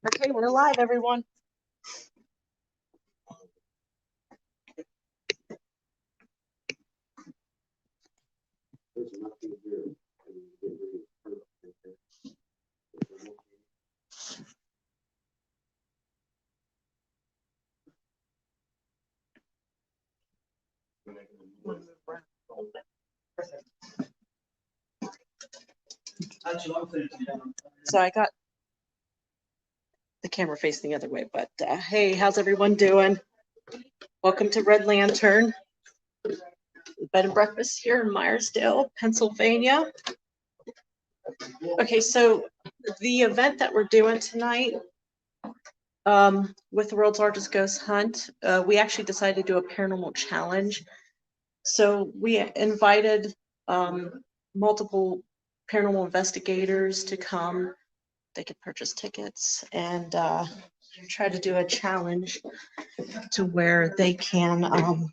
Okay, we're live, everyone. So I got the camera facing the other way, but hey, how's everyone doing? Welcome to Red Lantern Bed and Breakfast here in Meyersdale, Pennsylvania. Okay, so the event that we're doing tonight with the world's largest ghost hunt, we actually decided to do a paranormal challenge. So we invited multiple paranormal investigators to come. They could purchase tickets and try to do a challenge to where they can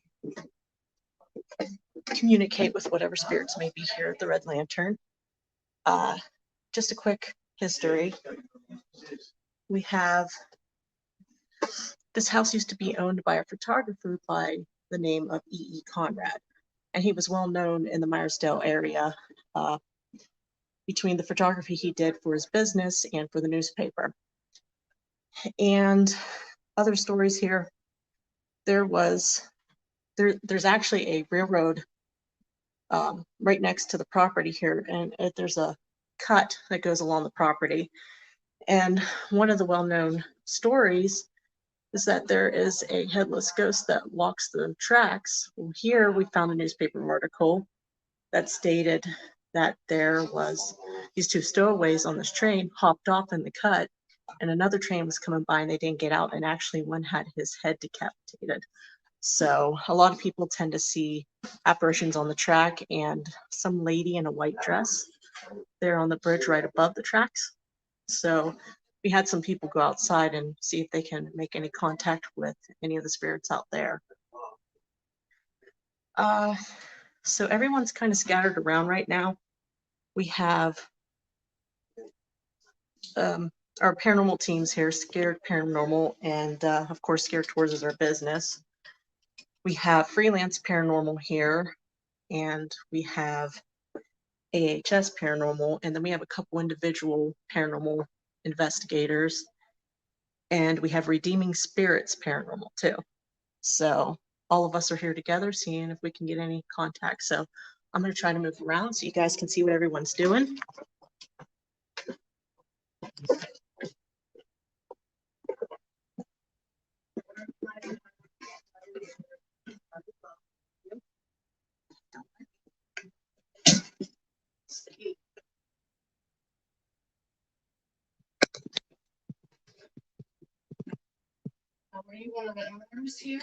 communicate with whatever spirits may be here at the Red Lantern. Just a quick history. We have, this house used to be owned by a photographer by the name of E.E. Conrad, and he was well known in the Meyersdale area between the photography he did for his business and for the newspaper. And other stories here, there's actually a railroad right next to the property here, and there's a cut that goes along the property. And one of the well-known stories is that there is a headless ghost that walks the tracks. Well, here we found a newspaper article that stated that there was these two stowaways on this train hopped off in the cut, and another train was coming by and they didn't get out, and actually one had his head decapitated. So a lot of people tend to see apparitions on the track and some lady in a white dress there on the bridge right above the tracks. So we had some people go outside and see if they can make any contact with any of the spirits out there. So everyone's kind of scattered around right now. We have our paranormal teams here, Scared Paranormal, and of course, SCARE Tours is our business. We have freelance paranormal here, and we have AHS Paranormal, and then we have a couple individual paranormal investigators, and we have Redeeming Spirits Paranormal too. So all of us are here together seeing if we can get any contact. So I'm going to try to move around so you guys can see what everyone's doing. Were you one of the owners here?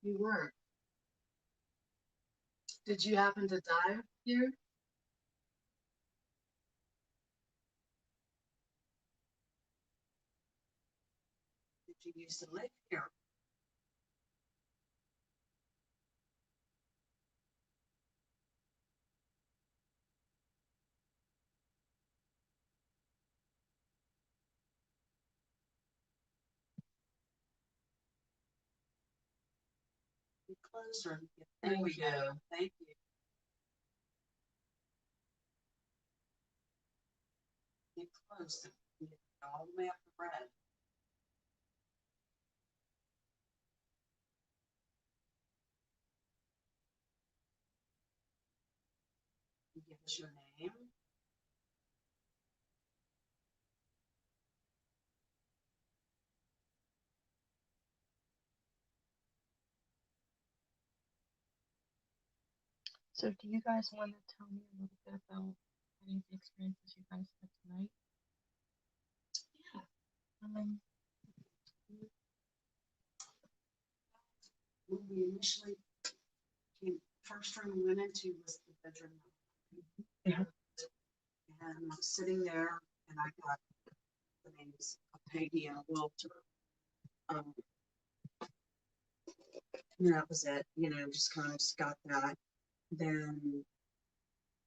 You weren't. Did you happen to die here? Did you used to live here? Get closer. There we go. Thank you. Get close. Get all the way up the red. Give us your name. So do you guys want to tell me a little bit about any of the experiences you guys had tonight? Yeah. When we initially came, first room we went into was the bedroom. And I was sitting there and I got the names of Peggy and Walter. And that was it, you know, just kind of got that. Then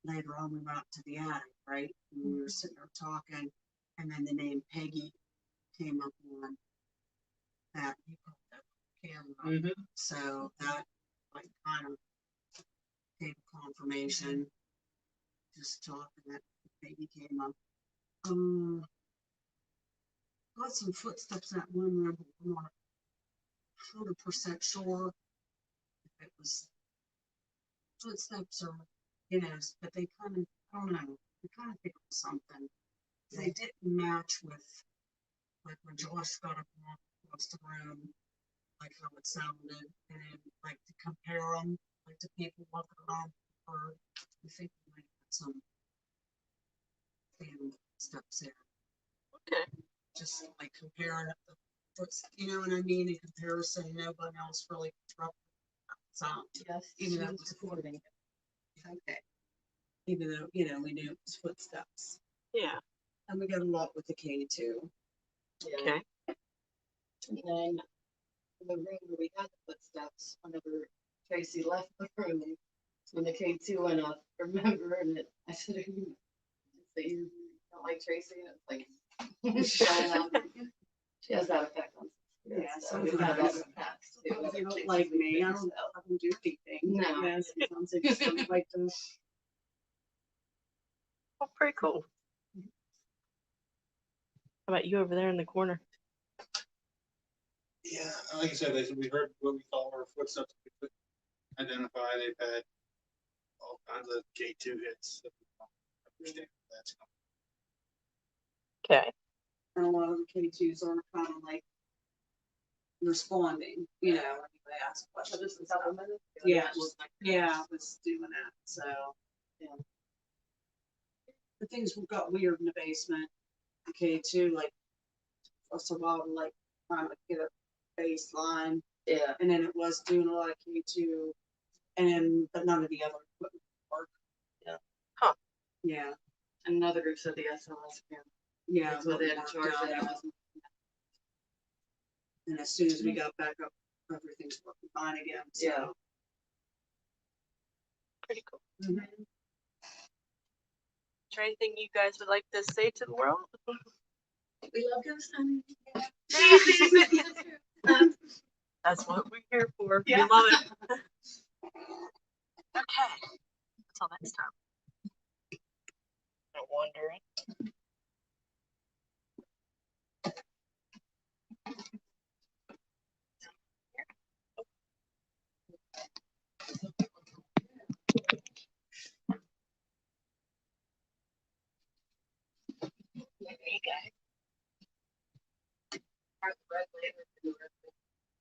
later on we went up to the attic, right? And we were sitting there talking, and then the name Peggy came up on that camera. So that like kind of gave confirmation. Just talking that Peggy came up. Got some footsteps in that one room, but I'm not 100% sure if it was footsteps or, you know, but they kind of, I don't know, they kind of think it was something. They didn't match with, like when Josh got up and walked across the room, like how it sounded, and like to compare them, like to people walking around, or I think we might have some steps there. Okay. Just like comparing the foots, you know what I mean? In comparison, nobody else really disrupted that sound. Yes, Even though it was recording. Okay. Even though, you know, we knew it was footsteps. Yeah. And we got a lot with the K2. Yeah. Okay. And then in the room where we had the footsteps, whenever Tracy left the room, when the K2 went up, remember, and I said, you don't like Tracy? And it's like, showing up. She has that effect on spirits. Yeah, So we've had that in the past too. If you don't like me, I don't do anything. No. Yes, sometimes I just don't like to. Oh, pretty cool. How about you over there in the corner? Yeah, like I said, we heard what we thought were footsteps. We could identify. They've had all kinds of K2 hits. That we don't understand where that's coming. Okay. And a lot of the K2s are kind of like responding, you know, when you ask questions. So this is supplemented? Yeah, it was doing that. So, yeah. The things got weird in the basement. The K2, like, first of all, like, trying to get a baseline. Yeah. And then it was doing a lot of K2, and then, but none of the other equipment worked. Yeah. Huh. Yeah. And another group said the SLS camera. Yeah. So they had to charge it. it. And as soon as we got back up, everything's working fine again. So. Yeah. Pretty cool. Mm-hmm. Is there anything you guys would like to say to the world? We love ghost hunting. That's what we're here for. Yeah. We love it. Okay. Until next time. I'm wondering. Hey guys. Red Lantern.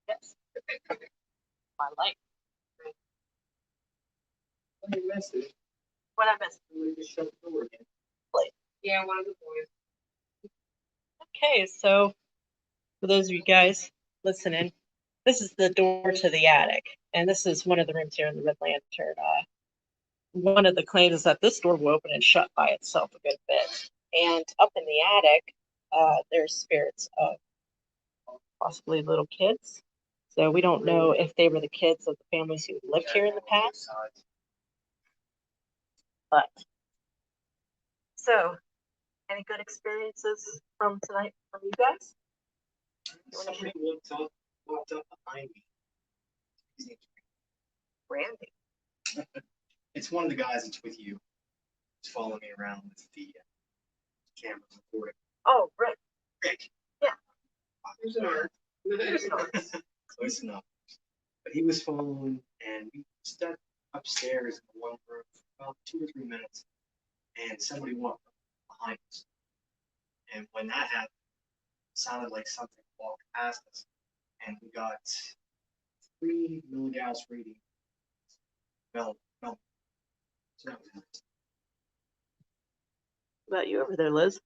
Yes. My light. What you missed it? What I missed. We just shut the door again. Play. Yeah, one of the boys. Okay, so for those of you guys listening, this is the door to the attic, and this is one of the rooms here in the Red Lantern. One of the claims is that this door will open and shut by itself a good bit. And up in the attic, there's spirits of possibly little kids. So we don't know if they were the kids of the families who lived here in the past. But so, any good experiences from tonight from you guys? Somebody walked up behind me. His name's Randy. It's one of the guys that's with you. He's following me around with the camera recording. Oh, Rick. Rick. Yeah. There's an art. There's an art. Close enough. But he was following, and we stepped upstairs in the one room for about 2 or 3 minutes, and somebody walked up behind us. And when that happened, it sounded like something walked past us, and we got 3 milligauss reading. No. So that was nice. What about you over there, Liz?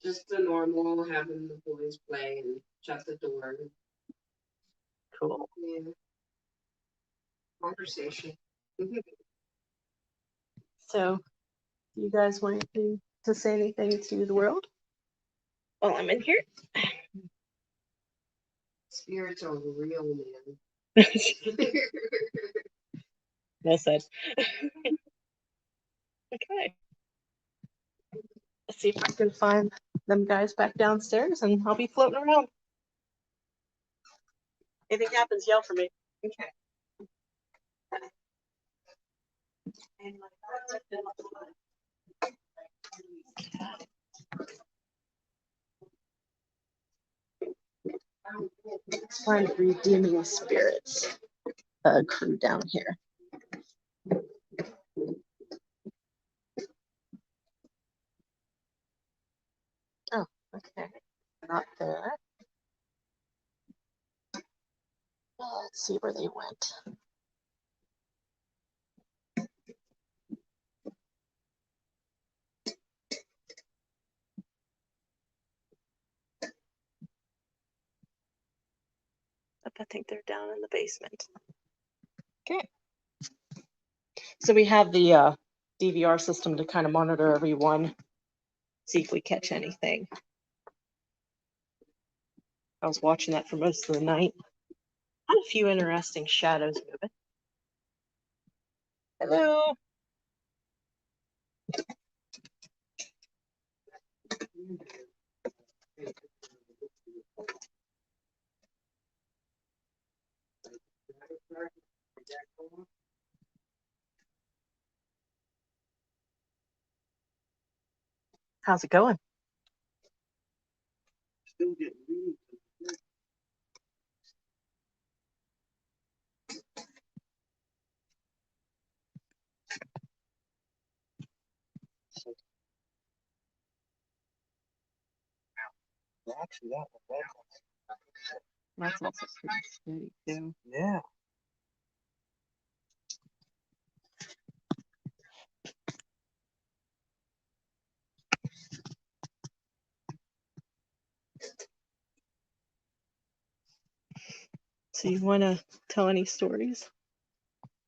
Just the normal, having the boys play and shut the door. Cool. Yeah. Conversation. So, you guys want to say anything to the world while I'm in here? Spirits are real, man. Well said. see if I can find them guys back downstairs and I'll be floating around. Anything happens, yell for me. Okay. Let's find redeeming spirits crew down here. Oh, okay. Not there. Well, let's see where they went. I think they're down in the basement. Okay. So we have the DVR system to kind of monitor everyone, see if we catch anything. I was watching that for most of the night. Had a few interesting shadows moving. Hello. How's it going? Still getting readings. Actually, that That's also pretty steady too. yeah. So you want to tell any stories?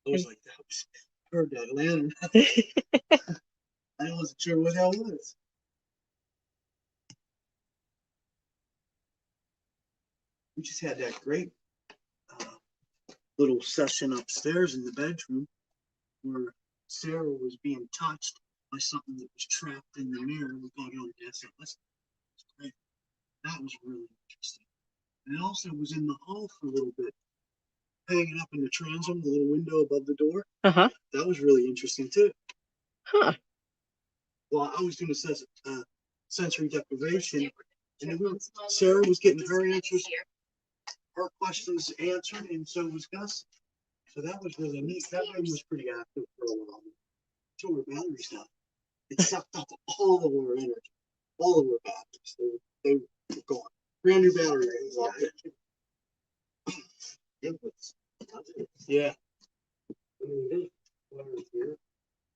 I was like, that was, heard that lantern. I wasn't sure what that was. We just had that great little session upstairs in the bedroom where Sarah was being touched by something that was trapped in the mirror. We got on that. So listen, it's great. That was really interesting. And it also was in the hall for a little bit, hanging up in the transom, the little window above the door. Uh-huh. That was really interesting too. Huh. Well, I was doing sensory deprivation, and then Sarah was getting her answers, her questions answered, and so was Gus. So that was really neat. That room was pretty active for a while. Until our batteries died. It sucked up all of our energy, all of our batteries. They were gone. Brand new battery. Yeah. I mean, they were here,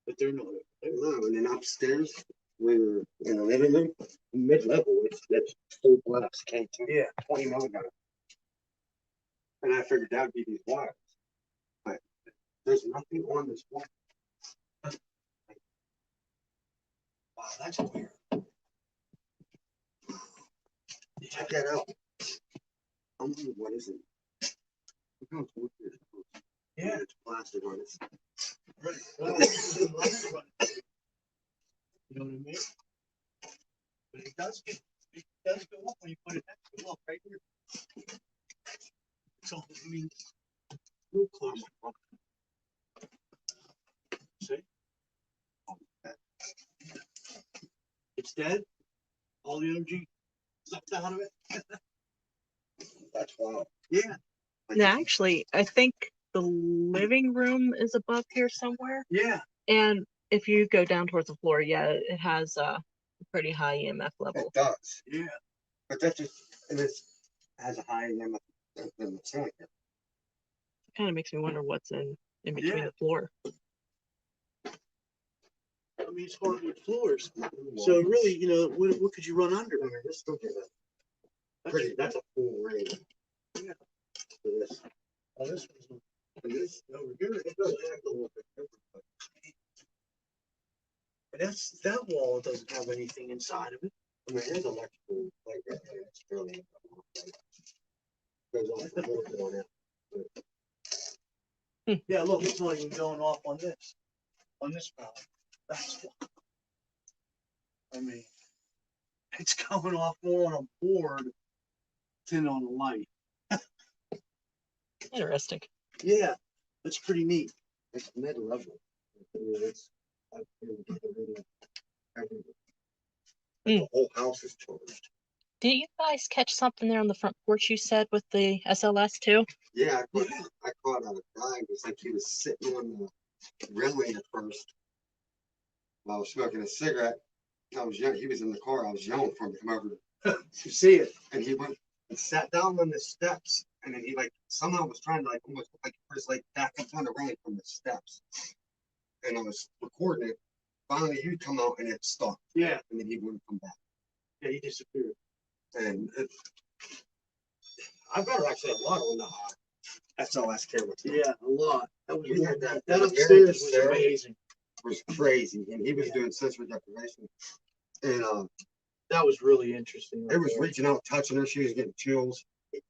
but they're not. No, and then upstairs, we were in the living room, mid-level, that's full blast K2. Yeah. 20 milligrams. And I figured that would be these wires. But there's nothing on this wire. Wow, that's weird. Check that out. I'm wondering what is it? Look how it's wicked. Yeah. It's plastic on it. Right. Well, you know what I mean? But it does go up when you put it next to it. Look, right here. So, I mean, real close. See? It's dead. All the energy sucked out of it. That's wild. Yeah. No, actually, I think the living room is above here somewhere. Yeah. And if you go down towards the floor, yeah, it has a pretty high EMF level. It does. Yeah. But that's just, and it has a high number than the ceiling. Kind of makes me wonder what's in between Yeah. the floor. I mean, it's hardwood floors. So really, you know, what could you run under? I mean, this still gives a pretty, that's a full range. Yeah. For this. Oh, this one's And this over here, it does act a little bit different. But but that wall doesn't have anything inside of it. I mean, there's electrical light right there. It's fairly. Goes off a little bit on it. Yeah, look, it's not even going off on this power. That's why. I mean, it's coming off more on a board than on a light. Interesting. Yeah, that's pretty neat. It's mid-level. I mean, it's, I couldn't get the reading everywhere. Mm. The whole house is charged. Did you guys catch something there on the front porch you said with the SLS too? Yeah, I caught a guy, it was like he was sitting on the railing at first. While I was smoking a cigarette. I was young, he was in the car, I was yelling for him to come over. You see it? And he went and sat down on the steps, and then he like somehow was trying to like almost like put his like back up on the railing from the steps. And I was recording it. Finally, he'd come out and it stopped. Yeah, And then he wouldn't come back. yeah, he disappeared. And I've got actually a lot on the SLS camera. Yeah, a lot. That was We had that- that that upstairs area was there. amazing. Was crazy, and he was doing sensory deprivation. And That was really interesting. it was reaching out, touching her. She was getting chills. And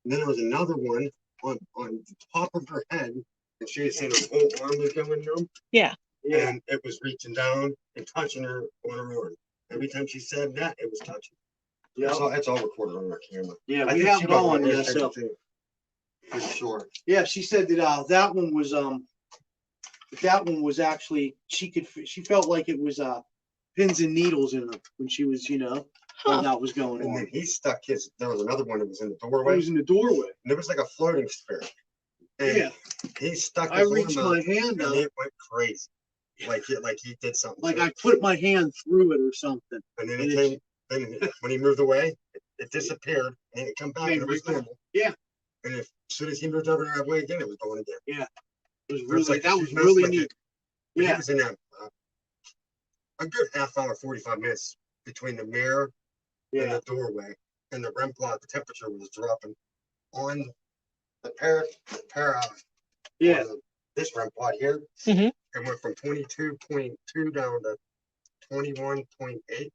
then there was another one on the top of her head, and she was saying her whole arm was going numb. Yeah. Yeah, And it was reaching down and touching her on her arm. Every time she said that, it was touching. yeah, It's all recorded on our camera. yeah. I We think have she it got all on one the yesterday, SL. too. For sure. Yeah, she said that that one was actually she felt like it was pins and needles in her when she was while that was going And then on. he stuck there was another one that was in the It doorway. was in the doorway. And it was like a floating spirit. And Yeah, he stuck I his reached arm my out, hand and out, it went crazy. Like he did something. like to I it. put my hand through it or something. And then and it it- came, then when he moved away, it disappeared, and it come back, and Came it was right back. normal. Yeah. And as soon as he moved over the way again, it was going again. It was It was really like that she was messed really with neat. it. But he Yeah, was in there a good half hour, 45 minutes between the mirror and yeah, the doorway, and the REM plot, the temperature was dropping on the para yeah, on this REM plot here. Mhm. It went from 22.2 down to 21.8.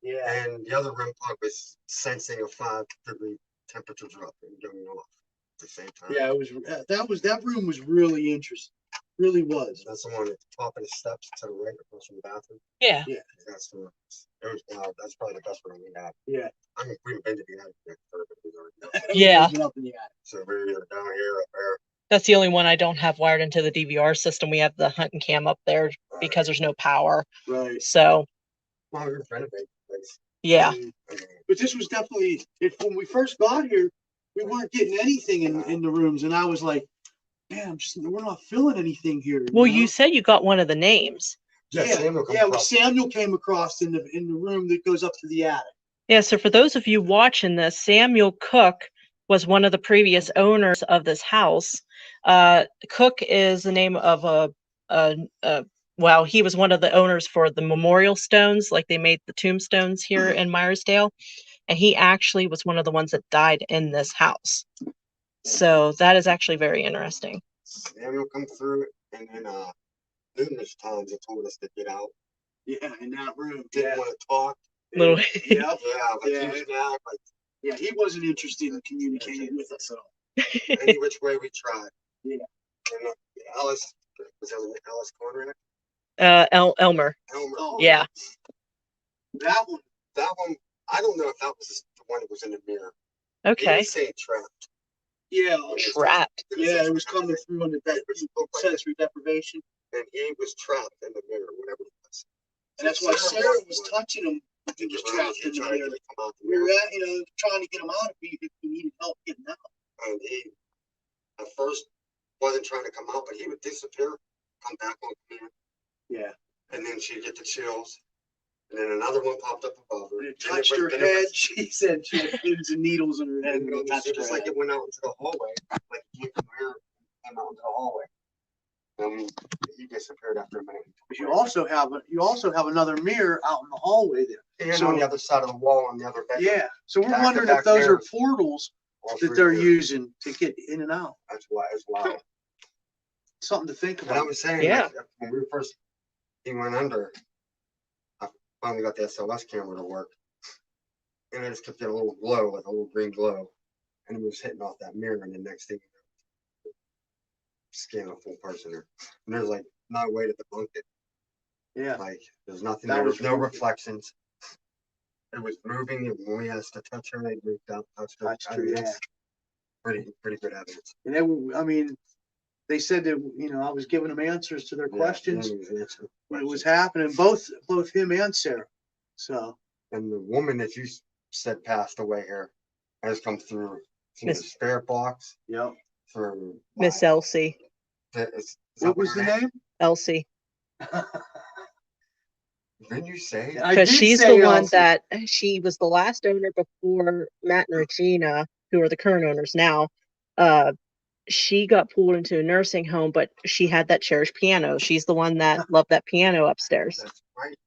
yeah. And the other REM plot was sensing a 5-degree temperature drop and going off at the same time. Yeah, it was that room was really interesting. Really was. That's the one at the top of the steps to the right across from the bathroom. Yeah. That's the one. It was wow, that's probably the best room we had. Yeah. I mean, we've been to the attic yet, but we already know. Yeah. Been up in the attic. So we're either down here or up there. That's the only one I don't have wired into the DVR system. We have the hunting cam up there because there's no power. Right. So Well, we're renovating the place. yeah. I mean, But this was definitely when we first got here, we weren't getting anything in the rooms, and I was like, "Damn, we're not feeling anything here." Well, know? you said you got one of the names. yeah, Samuel comes well, across. Samuel came across in the room that goes up to the attic. Yeah, so for those of you watching this, Samuel Cook was one of the previous owners of this house. Cook is the name of well, he was one of the owners for the memorial stones, like they made the tombstones here in Meyersdale. And he actually was one of the ones that died in this house. So that is actually very interesting. Samuel come through, and then numerous times he told us to get out. Yeah, in that room. Didn't want to talk. Little Yeah, Yeah, like Yeah. he was mad, like yeah. He wasn't interested in communicating with us at all. any which way we tried. Yeah. And Alice, was that Alice Conrad? Elmer. Elmer. Oh. Yeah. That one. That one, I don't know if that was the one that was in the mirror. He Okay. was saying trapped. Yeah. Trapped. Yeah, it was coming through under that looked like sensory deprivation, and he was trapped in the mirror, whatever it was. and that's why Sarah was touching him. He was trapped in the trying to mirror. get him to come out the We were mirror. trying to get him out if he needed help getting out. And he, at first, wasn't trying to come out, but he would disappear, come back on command, Yeah. and then she'd get the chills. And then another one popped up above her. When it Then touched was- her then it head, was- she said she had pins and needles in her head. And when it it was touched just her like head. it went out into the hallway, like it came from here, came out into the hallway. He disappeared after a minute. But you also have another mirror out in the hallway there. And so- on the other side of the wall on the other bedroom. Yeah. So we're Back to wondering back if those are mirrors. portals all that through they're here. using to get in and out. That's why it's wild. Something to think And I about. was saying, Yeah. like, when we first, he went under, I finally got the SLS camera to work. And I just kept getting a little glow, like a little green glow. And it was hitting off that mirror, and the next thing, scan a full person there. And there's like no way to debunk it. Yeah. Like, there's nothing, That there was was no really- reflections. it was moving, and when we asked to touch her, they moved up, touched her. Touched I her, mean, yeah. it's pretty good evidence. And they were, I mean, they said that, you know, I was giving them answers to their Yeah, questions yeah, he was answering when it was questions. happening, both him and Sarah. So, And the woman that you said passed away here has come through the Miss- spirit box yeah. for Miss Elsie, What was the name? Elsie, Didn't you say? I because did she's say the one Elsie. that she was the last owner before Matt and Regina, who are the current owners now. She got pulled into a nursing home, but she had that cherished piano. She's the one that loved that piano upstairs. That's right.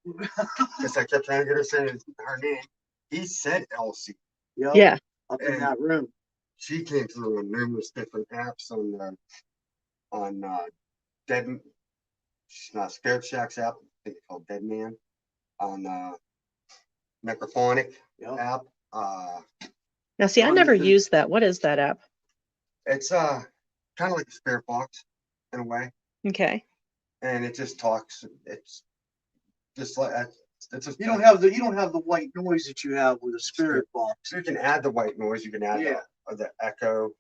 Because I kept trying to get her to say her name. He said Elsie. Yep, Yeah. up in And- that room. She came through on numerous different apps on Dead Spirit Shack's app, I think it's called Dead Man, on Necrophonic Yep. app. Now, see, I On never the- used that. What is that app? It's kind of like a spirit box in a way, Okay. and it just talks. It's just like it's just You don't have the white noise that you have with a spirit box. you can add the white noise, you can add Yeah. the echo,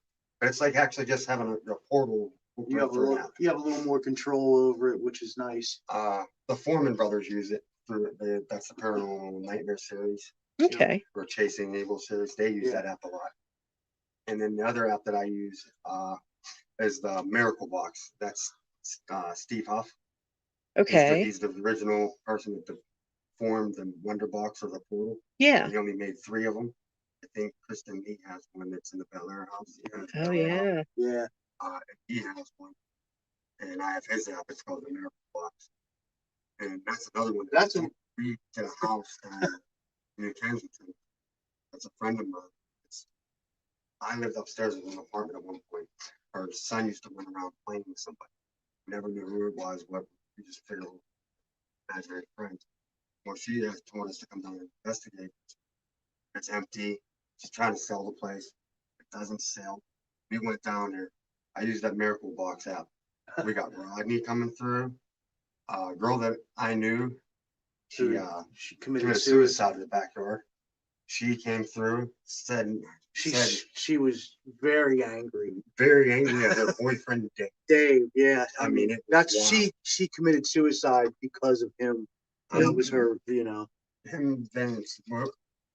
but it's like actually just having a portal. You have a little more control over it, which is nice. The Foreman brothers use it for that's the Paranormal Nightmare series Okay. or Chasing Evil series. They use Yeah. that app a lot. And then the other app that I use is the Miracle Box. That's Steve Huff. Okay. He's the original person that formed the Wonder Box or the portal. Yeah. He only made 3 of them. I think Kristen Lee has one that's in the Bel Air house. Oh, yeah. Yeah. He has one. And I have his app. It's called the Miracle Box. And that's another one. That's took me to the house in New Kensington. That's a friend of mine. I lived upstairs in an apartment at one point. Her son used to run around playing with somebody. Never knew who it was. What we just figured imaginary friends. Well, she has told us to come down and investigate. It's empty. She's trying to sell the place. It doesn't sell. We went down there. I used that Miracle Box app. We got Rodney coming through. A girl that I knew, she She committed committed suicide in the backyard. She came through, said She was very angry. very angry at her boyfriend Dick. Dave, yeah. I mean, it was that's wild. she committed suicide because of him. That was her, you know. Him then we're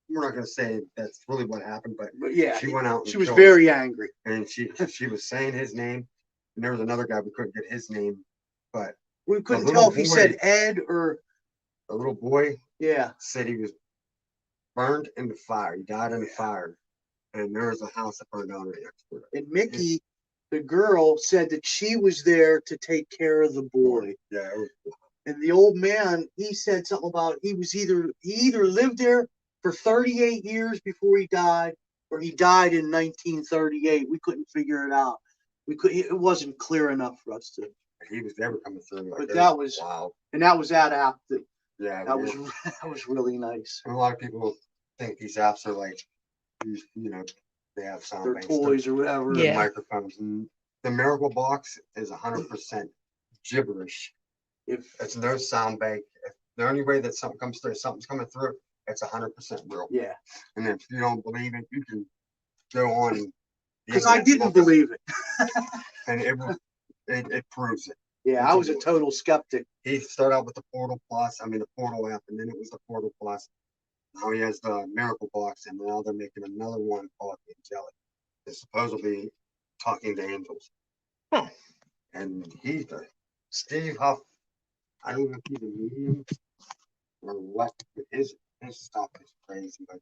not gonna say that's really what happened, but But yeah, she went out and she was killed very angry. and she was saying his name, and there was another guy we couldn't get his name, but We couldn't little tell if he said boy- Ed or a little boy yeah. said he was burned in the fire. He died in the fire, and there was a house that burned down right next to it. And Mickey, the girl, said that she was there to take care of the boy. Yeah, it was, And the old man, he said something about he either lived there for 38 years before he died, or he died in 1938. We couldn't figure it out. It wasn't clear enough for us to. he was never coming through. But that was wow. And that was that app Yeah, that was really nice. and a lot of people think these apps are like, you know, they have sound Their banks, toys or whatever. Yeah. microphones. And the Miracle Box is 100% gibberish. If It's no sound bank. If the only way that something comes through, something's coming through, it's 100% real. yeah, And if you don't believe it, you can go on. the because I internet, didn't look up, believe it. and it proves it. Yeah, I was a total skeptic. He started out with the Portal Plus, the Portal app, and then it was the Portal Plus. Now he has the Miracle Box, and now they're making another one called the Angelic. It's supposedly talking to angels. Huh. And he's Steve Huff. I don't know if he's a medium or what, but his stuff is crazy. But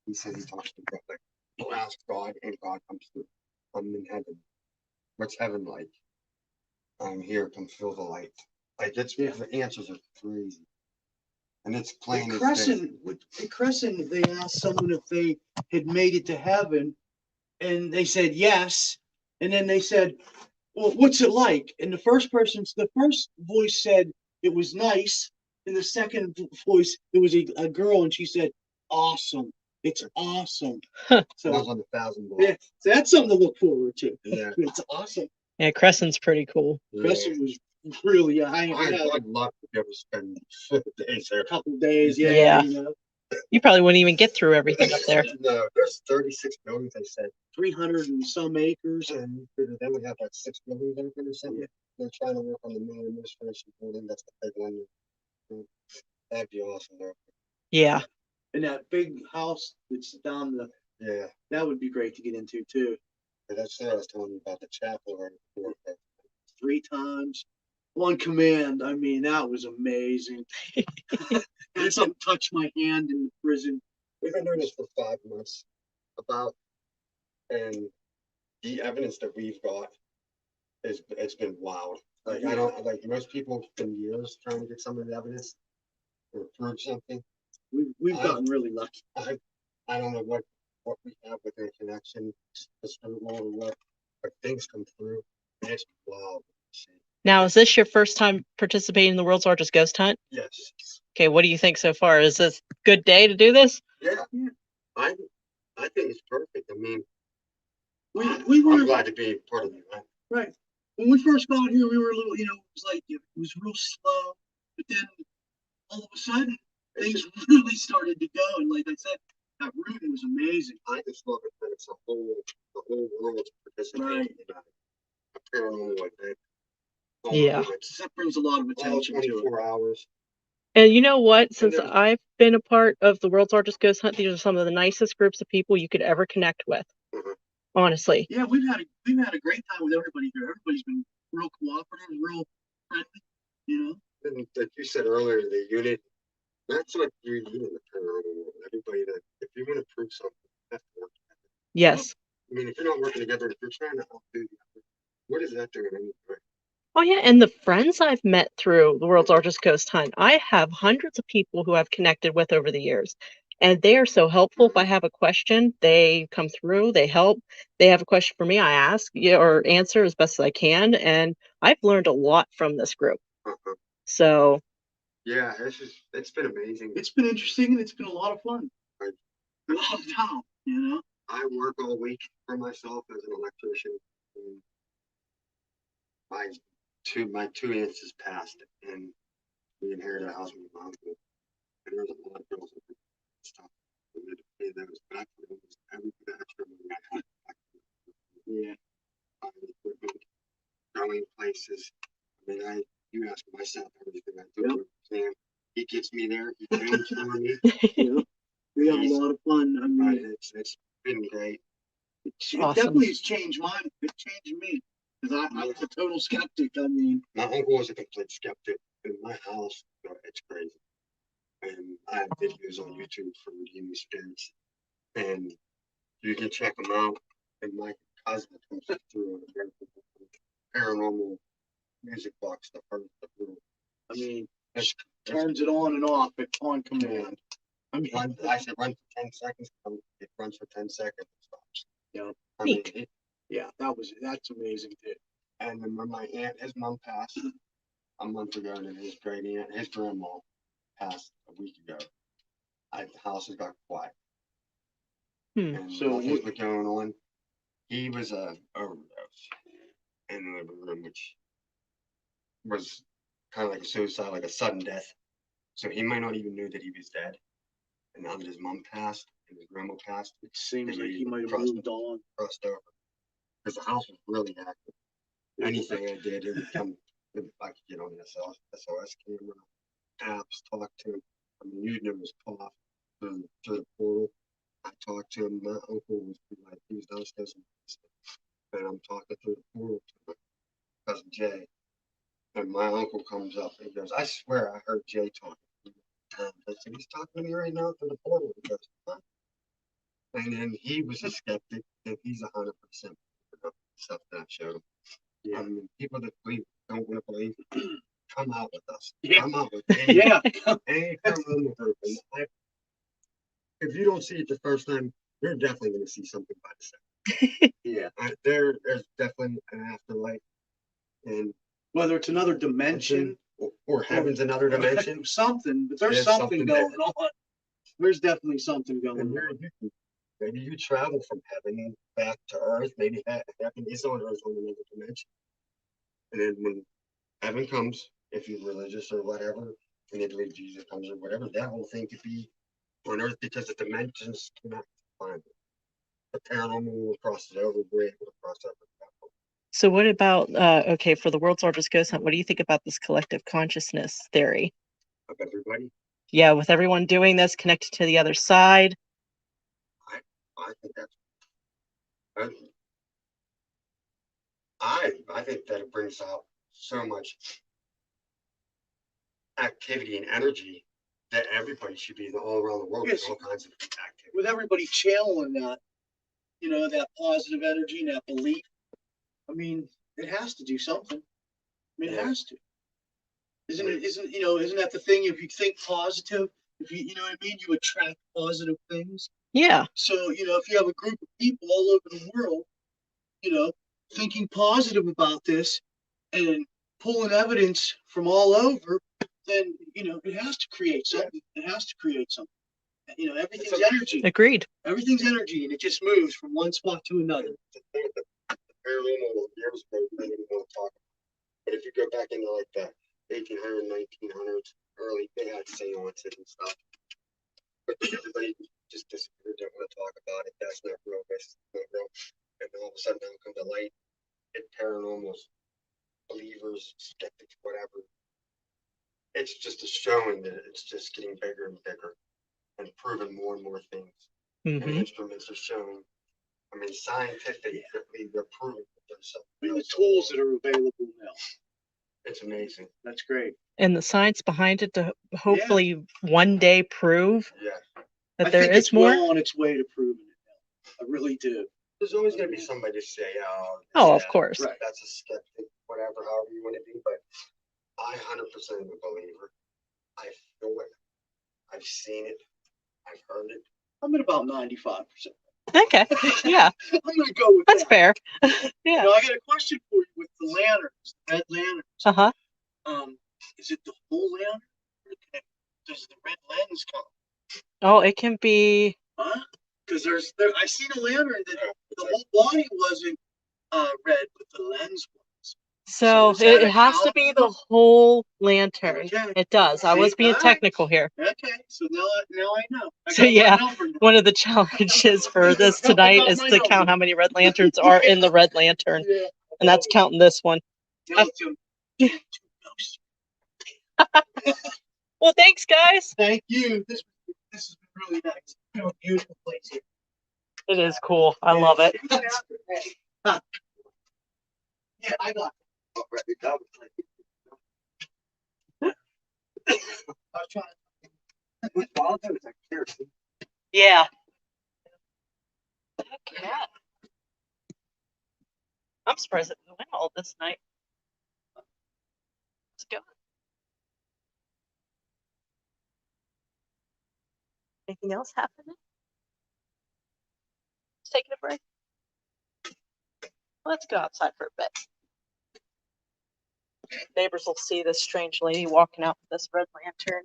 he says he talks to God, like, he'll ask God, and God comes through. I'm in heaven. What's heaven like? I'm here, come feel the light. Like the answers are crazy. And it's plain as day. At Crescent, they asked someone if they had made it to heaven, and they said yes. And then they said, "Well, what's it like?" And the first voice said it was nice, and the second voice, it was a girl, and she said, "Awesome, it's awesome." That So was on the 1,000 block. yeah, so that's something to look forward to. Yeah. It's awesome. Yeah, Crescent's pretty cool. Crescent was really, I had I'd love to be able to spend days there. a couple days, Yeah. you know. You probably wouldn't even get through everything up there. No, there's 36 buildings, they said. 300 and some acres. And then we have like 6 buildings open or something. They're trying to work on the main administration building. That's the big one. That'd be awesome though. Yeah. And that big house that's down the, Yeah. that would be great to get into too. But that's what I was telling you about the chapel right before. 3 times, 1 command. I mean, that was amazing. Had something touch my hand in the prison. We've been doing this for 5 months about, and the evidence that we've got it's been wild. Like I don't like most people spend years trying to get some of the evidence or prove something. We've gotten really lucky. I don't know what we have with their connection, the spirit world or what, but things come through and it's wild. Now, is this your first time participating in the world's largest ghost hunt? Yes. Okay, what do you think so far? Is this a good day to do this? Yeah. I think it's perfect. I mean, We were I'm glad to be part of the event. right. When we first got here, we were a little, it was like it was real slow, but then all of a sudden things really started to go. And like I said, that room was amazing. I just love it that it's the whole world participating in a paranormal event. Yeah. That brings a lot of attention to it. 24 hours. And you know what? Since I've been a part of the world's largest ghost hunt, these are some of the nicest groups of people you could ever connect with. Honestly. Yeah, we've had a great time with everybody here. Everybody's been real cooperative, real friendly, And like you said earlier, the unit, that's what you need in the paranormal world. Everybody that, if you want to prove something, you have to work together. Yes. I mean, if you're not working together, if you're trying to outdo the other, what is that doing anyway? Oh yeah, and the friends I've met through the world's largest ghost hunt, I have hundreds of people who I've connected with over the years. And they are so helpful. If I have a question, they come through, they help. They have a question for me, I ask or answer as best as I can. And I've learned a lot from this group. So yeah, it's been amazing. It's been interesting and it's been a lot of fun. Right. A lot of time, I work all week for myself as an electrician. And my 2 aunts has passed, and we inherited a house with my uncle. And there's a lot of bills and stuff. We had to pay those back. Every bit of extra money I had. Yeah. Equipment, going places. I mean, you ask myself everything I do. Yep. He gets me there. He comes for me. We have a lot of fun. I mean, it's been great. It definitely has changed mine. It changed me because I was a total skeptic. I mean, my uncle was a complete skeptic. In my house, it's crazy. And I have videos on YouTube for redeeming spirits, and you can check them out. And my cousin comes through a paranormal music box. I mean, turns it on and off on command. I mean, I said run for 10 seconds. It runs for 10 seconds and stops. Yeah. I mean, that's amazing too. And then when my aunt, his mom passed a month ago, and then his great aunt, his grandma passed a week ago. The house has got quiet. And so things were going on. He was a overdose in the living room, which was kind of like a suicide, like a sudden death. So he might not even knew that he was dead. And now that his mom passed and his grandma passed, it seems like he might have moved on. Crossed over. Because the house was really active. Anything I did, it would come. I could get on the SOS camera, apps, talk to him. I mean, you'd know his cough through the portal. I talked to him. My uncle was like, he was downstairs, and I'm talking through the portal to my cousin Jay. And my uncle comes up and he goes, I swear I heard Jay talking. I said, he's talking to me right now through the portal. He goes, huh? And then he was a skeptic, and he's 100% stuff that I showed him. Yeah. I mean, people that don't want to believe, come out with us. Yeah. Come out with any, any paranormal group. And if you don't see it the first time, you're definitely going to see something by the second. Yeah. There's definitely an afterlife. And whether it's another dimension or heaven's another dimension. Something, but there's something going on. There's definitely something going on. Maybe you travel from heaven back to earth. Maybe heaven is on earth on another dimension. And then when heaven comes, if you're religious or whatever, and they believe Jesus comes or whatever, that whole thing could be on Earth because the dimensions cannot find it. The paranormal will cross it over, we're able to cross over. So what about, okay, for the world's largest ghost hunt, what do you think about this collective consciousness theory? Of everybody, Yeah, with everyone doing this, connected to the other side. I think that's. I think that it brings out so much activity and energy that everybody should be all around the world with Yes. all kinds of activity. With everybody channeling that, you know, that positive energy and that belief. I mean, it has to do something. I mean, it Yeah. has to. Isn't it? Isn't that the thing? If you think positive, if you know what I mean, you attract positive things. Yeah. So, if you have a group of people all over the world, thinking positive about this and pulling evidence from all over, then, it has to create something. It has to create something. Everything's energy. Agreed. Everything's energy, and it just moves from one spot to another. The thing with the paranormal years ago, they didn't want to talk about. But if you go back into like the 1800s, 1900s, early, they had seances and stuff. But everybody just disappeared, didn't want to talk about it. That's not real, this is not real. And then all of a sudden, now it comes to light. It paranormals, believers, skeptics, whatever. It's just a showing that it's just getting bigger and bigger and proving more and more things. And Mm-hmm. instruments are showing. I mean, scientifically, they're proving that there's something. I mean, the tools that are available now. It's amazing. That's great. And the science behind it to hopefully one day prove Yeah. that I there think is it's more. well on its way to proving it now. I really do. There's always going to be somebody to say, oh, Oh, of that- course. Right. that's a skeptic, whatever, however you want to be. But I 100% am a believer. I feel it. I've seen it. I've heard it. I'm at about 95%. Okay. Yeah, I'm going to go with that's that. fair. Yeah. I got a question for you with the lanterns, the red lanterns. Uh-huh. Is it the whole lantern? Or does the red lens count? Oh, it can be. Huh? Because I seen a lantern that the whole body wasn't red, but the lens was. So is that it a has to be the whole lantern. Okay. It does. I See? was being All right. technical here. Okay, so now I know. I So, got my yeah, number now. One of the challenges for this I tonight got is my to number. count how many red lanterns are in the red lantern. Yeah. And that's counting this one. Now it's two ghosts. Well, thanks, guys. Thank you. This has been really nice. A beautiful place here. It is cool. I love it. Yeah, I got it. I was trying to. With volunteers, I care. Yeah. Okay. I'm surprised it went all this night. Let's go. Anything else happening? Just taking a break. Let's go outside for a bit. Neighbors will see this strange lady walking out with this red lantern.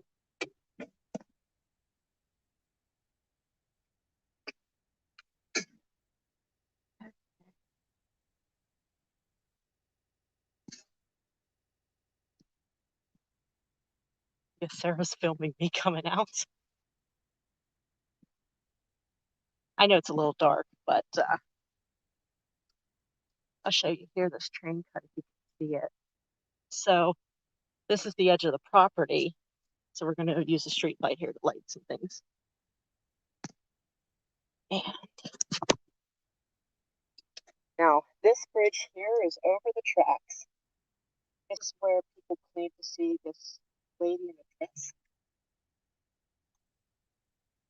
Yes, Sarah's filming me coming out. I know it's a little dark, but I'll show you here this train cut if you can see it. So this is the edge of the property. So we're going to use a street light here to light some things. And now this bridge here is over the tracks. It's where people claim to see this lady in a dress.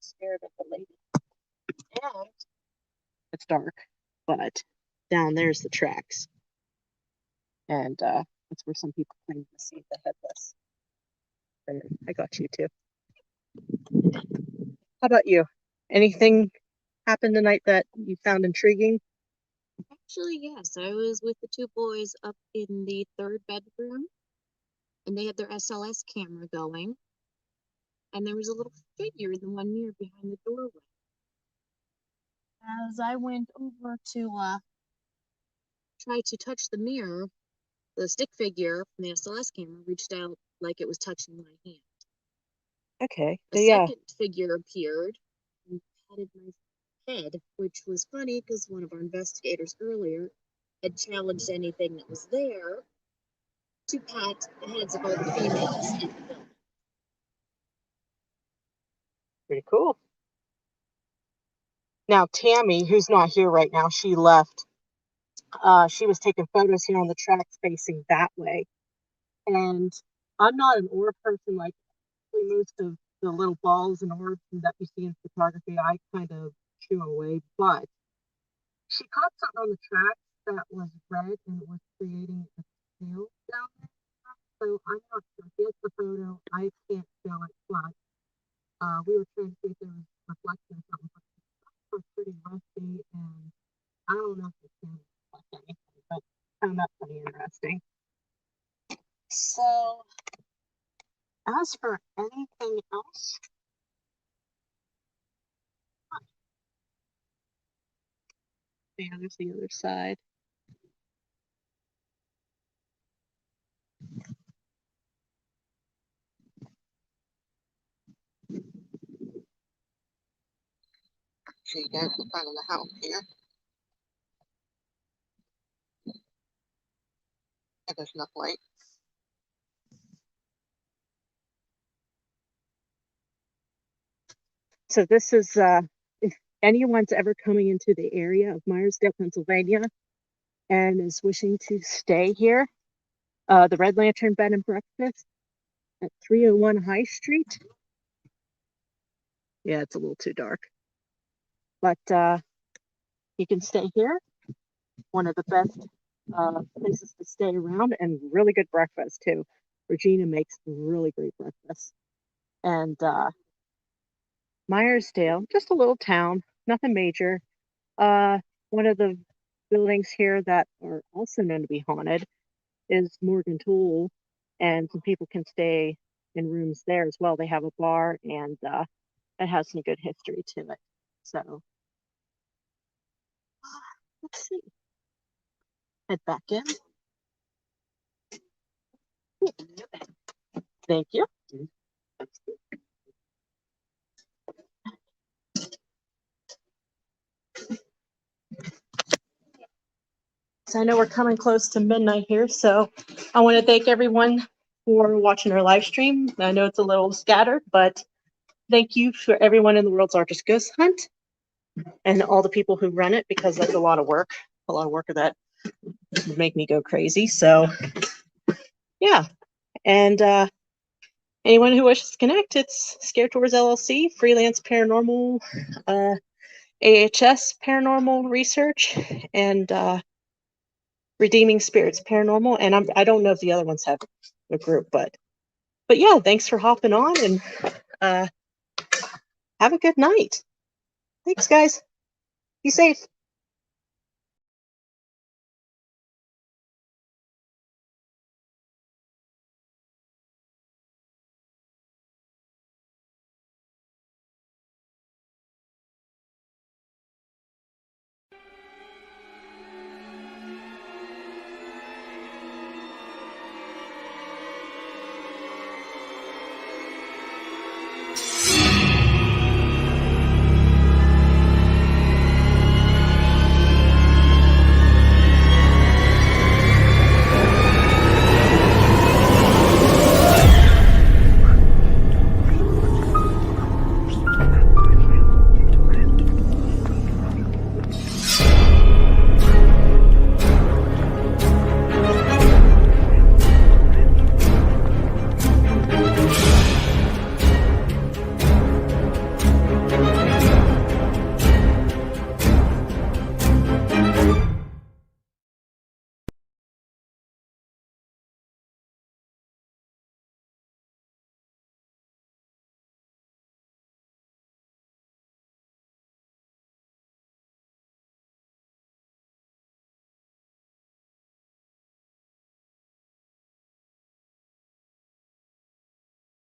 Scared of the lady. And it's dark, but down there's the tracks. And that's where some people claim to see the headless. And I got you too. How about you? Anything happened tonight that you found intriguing? Actually, yes. I was with the two boys up in the third bedroom, and they had their SLS camera going, and there was a little figure in the one mirror behind the doorway. As I went over to try to touch the mirror, the stick figure from the SLS camera reached out like it was touching my hand. Okay. A Yeah. second figure appeared and patted my head, which was funny because one of our investigators earlier had challenged anything that was there to pat the heads of all the females in the building. Pretty cool. Now, Tammy, who's not here right now, she left. She was taking photos here on the tracks facing that way. And I'm not an orb person like most of the little balls and orbs that you see in photography. I kind of shoo away, but she caught something on the tracks that was red and it was creating a tail down there. So I'm not sure. Here's the photo. I can't show it, but we were trying to see if there was reflection or something. But it was pretty rusty, and I don't know if it can reflect anything, but I found that pretty interesting. So, as for anything else, yeah, there's the other side. So you guys in front of the house here. And there's enough light. So this is, if anyone's ever coming into the area of Meyersdale, Pennsylvania, and is wishing to stay here, the Red Lantern Bed and Breakfast at 301 High Street. Yeah, it's a little too dark. But you can stay here. One of the best places to stay around, and really good breakfast too. Regina makes really great breakfast. And Meyersdale, just a little town, nothing major. One of the buildings here that are also known to be haunted is Morgan Tool, and some people can stay in rooms there as well. They have a bar, and it has some good history to it. So let's see. Head back in. Thank you. So I know we're coming close to midnight here, so I want to thank everyone for watching our live stream. I know it's a little scattered, but thank you for everyone in the World's Largest Ghost Hunt and all the people who run it, because that's a lot of work that would make me go crazy. So yeah, and anyone who wishes to connect, it's SCARE Tours LLC, freelance paranormal, AHS paranormal research, and Redeeming Spirits Paranormal, and I don't know if the other ones have a group, but yeah, thanks for hopping on, and have a good night. Thanks, guys. Be safe.